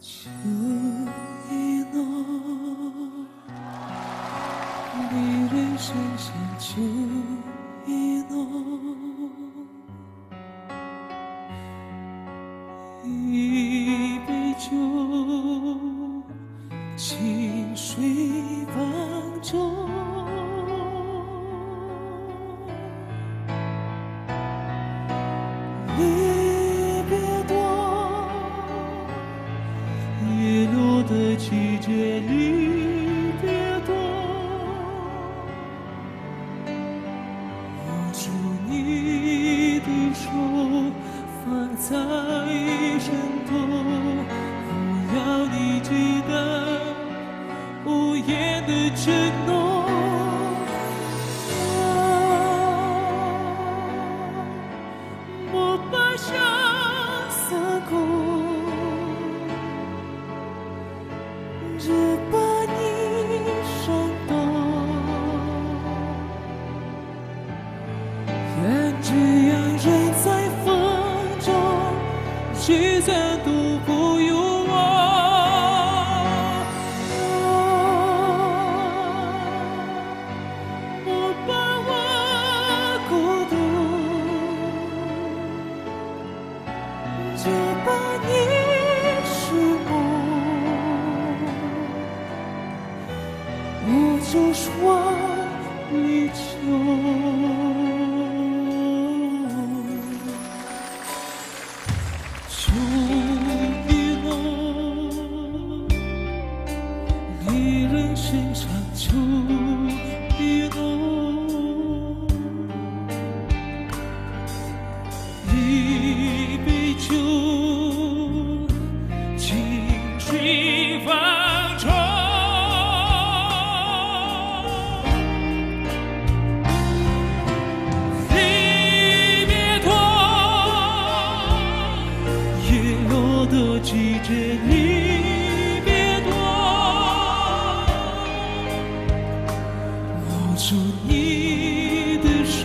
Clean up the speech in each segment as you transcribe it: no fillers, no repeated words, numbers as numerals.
秋意浓，离人深深秋意浓，一杯酒，清水泛舟。离别多，叶落的季节离别多，握住你的手，放在身头，我要你记得无言的承诺。莫把相思苦，只把你伤痛。愿这样人在风中，聚散都不由我。莫把我孤独，只把你是梦，无处双离愁。秋意浓，离人身上秋意浓，一杯酒，清水泛舟。离别多，叶落的季节离别多，握住你的手，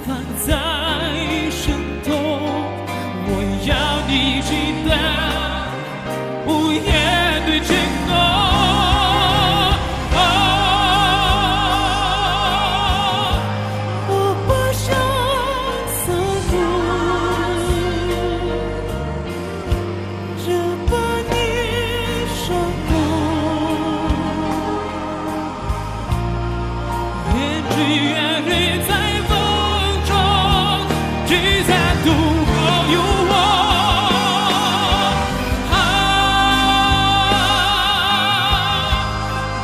放在身头，我要你记得无言的承诺。我把相思苦，只把你伤痛。愿只愿人在风中，聚散都不由我。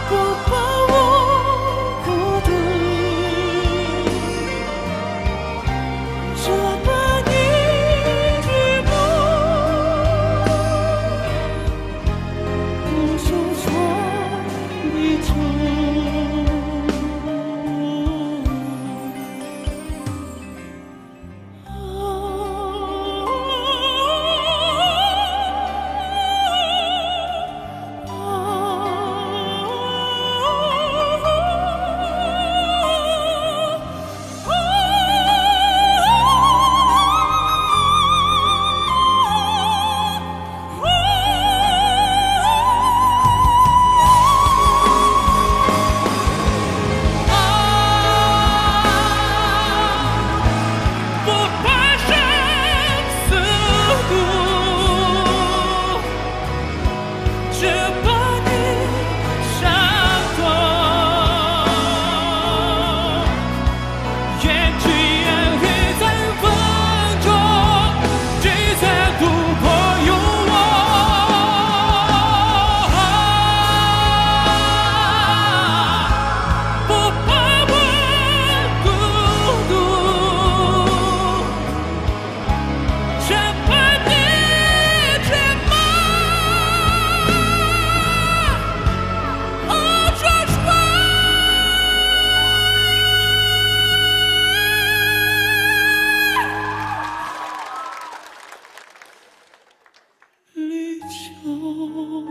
不把我孤独，只把你寂寞，无处双离愁。立秋。